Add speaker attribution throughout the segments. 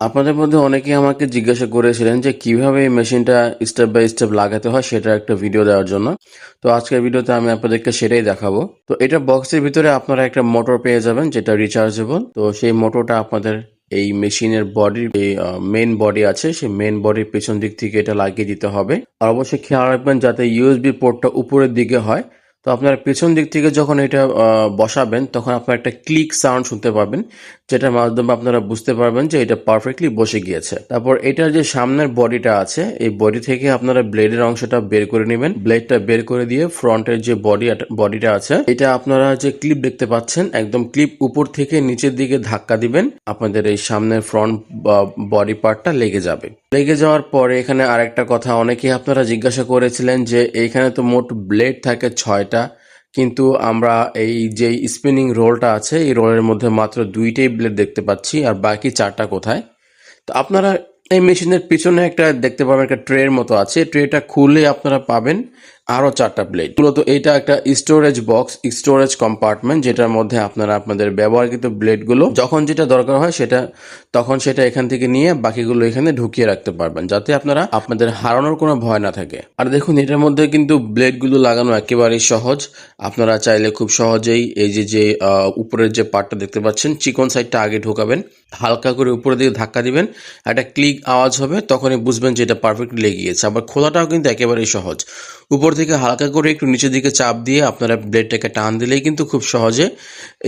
Speaker 1: আপনাদের মধ্যে অনেকেই আমাকে জিজ্ঞাসা করেছিলেন যে কিভাবে এই মেশিনটা স্টেপ বাই স্টেপ লাগাতে হয় সেটা একটা ভিডিও দেওয়ার জন্য। তো আজকের ভিডিওতে আমি আপনাদেরকে সেটাই দেখাবো। তো এটা বক্সের ভিতরে আপনারা একটা মোটর পেয়ে যাবেন যেটা রিচার্জেবল। তো সেই মোটরটা আপনাদের এই মেশিনের বডির এই মেইন বডি আছে সেই মেইন বডির পেছন দিক থেকে এটা লাগিয়ে দিতে হবে। আর অবশ্যই খেয়াল রাখবেন যাতে ইউএসবি পোর্টটা উপরের দিকে হয়। তো আপনার পেছন দিক থেকে যখন এটা বসাবেন তখন আপনার একটা ক্লিক সাউন্ড শুনতে পাবেন, যেটার মাধ্যমে আপনারা বুঝতে পারবেন যে এটা পারফেক্টলি বসে গিয়েছে। তারপর এটার যে সামনের বডিটা আছে এই বডি থেকে আপনারা ব্লেডের অংশটা বের করে নেবেন। ব্লেডটা বের করে দিয়ে ফ্রন্টের যে বডিটা আছে এটা আপনারা যে ক্লিপ দেখতে পাচ্ছেন একদম ক্লিপ উপর থেকে নিচের দিকে ধাক্কা দিবেন, আপনাদের এই সামনের ফ্রন্ট বডি পার্টটা লেগে যাবে। লেগে যাওয়ার পরে এখানে আরেকটা কথা, অনেকেই আপনারা জিজ্ঞাসা করেছিলেন যে এইখানে তো মোট ব্লেড থাকে 6টা, কিন্তু আমরা এই যে স্পিনিং রোলটা আছে এই রোলের মধ্যে মাত্র 2টাই ব্লেড দেখতে পাচ্ছি, আর বাকি 4টা কোথায়? তো আপনারা এই মেশিনের পিছনে একটা দেখতে পাবেন একটা ট্রের মতো আছে, ট্রেটা খুলে আপনারা পাবেন আরো 4টা ব্লেড। মূলত এটা একটা স্টোরেজ বক্স, স্টোরেজ কম্পার্টমেন্ট, যেটার মধ্যে আপনারা আপনাদের ব্যবহারকৃত ব্লেডগুলো যখন যেটা দরকার হয় তখন সেটা এখান থেকে নিয়ে বাকিগুলো এখানে ঢুকিয়ে রাখতে পারবেন, যাতে আপনারা আপনাদের হারানোর কোনো ভয় না থাকে। আর দেখুন এটার মধ্যে কিন্তু ব্লেডগুলো লাগানো একেবারেই সহজ। আপনারা চাইলে খুব সহজেই এই যে উপরের যে পার্টটা দেখতে পাচ্ছেন চিকন সাইডটা আগে ঢোকাবেন, হালকা করে উপরের দিকে ধাক্কা দিবেন, একটা ক্লিক আওয়াজ হবে, তখনই বুঝবেন যে এটা পারফেক্টলি লেগে গিয়েছে। আবার খোলাটাও কিন্তু একেবারেই সহজ। উপর থেকে হালকা করে একটু নিচের দিকে চাপ দিয়ে আপনারা ব্লেডটাকে টান দিলেই কিন্তু খুব সহজে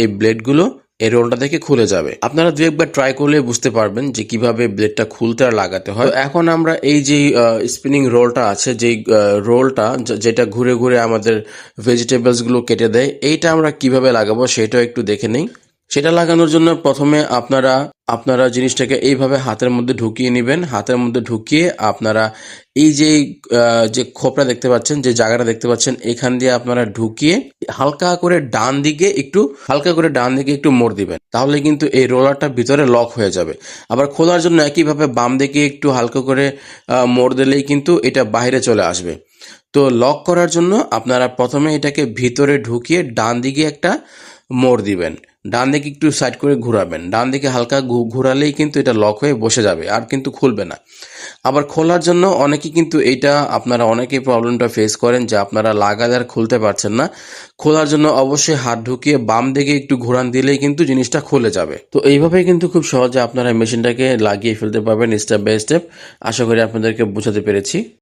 Speaker 1: এই ব্লেডগুলো এই রোলটা থেকে খুলে যাবে। আপনারা দু একবার ট্রাই করলে বুঝতে পারবেন যে কিভাবে ব্লেডটা খুলতে আর লাগাতে হয়। এখন আমরা এই যে স্পিনিং রোলটা আছে, যেই রোলটা যেটা ঘুরে ঘুরে আমাদের ভেজিটেবলস গুলো কেটে দেয়, এইটা আমরা কিভাবে লাগাবো সেটাও একটু দেখে নেই। সেটা লাগানোর জন্য প্রথমে আপনারা জিনিসটাকে এইভাবে হাতের মধ্যে ঢুকিয়ে নেবেন। হাতের মধ্যে ঢুকিয়ে আপনারা এই যে খোপটা দেখতে পাচ্ছেন, যে জায়গাটা দেখতে পাচ্ছেন, এখান দিয়ে আপনারা ঢুকিয়ে হালকা করে ডান দিকে একটু মোড় দিবেন, তাহলে কিন্তু এই রোলারটা ভিতরে লক হয়ে যাবে। আবার খোলার জন্য একইভাবে বাম দিকে একটু হালকা করে মোড় দিলেই কিন্তু এটা বাইরে চলে আসবে। তো লক করার জন্য আপনারা প্রথমে এটাকে ভিতরে ঢুকিয়ে ডান দিকে একটা মোড় দিবেন, ডান দিকে একটু সাইড করে ঘোরাবেন, ডান দিকে হালকা ঘোরালেই কিন্তু এটা লক হয়ে বসে যাবে, আর কিন্তু খুলবে না। আবার খোলার জন্য অনেকেই প্রবলেমটা ফেস করেন যে আপনারা লাগালে আর খুলতে পারছেন না। খোলার জন্য অবশ্যই হাত ঢুকিয়ে বাম দিকে একটু ঘোরান দিলেই কিন্তু জিনিসটা খুলে যাবে। তো এইভাবেই কিন্তু খুব সহজে আপনারা মেশিনটাকে লাগিয়ে ফেলতে পারবেন স্টেপ বাই স্টেপ। আশা করি আপনাদেরকে বোঝাতে পেরেছি।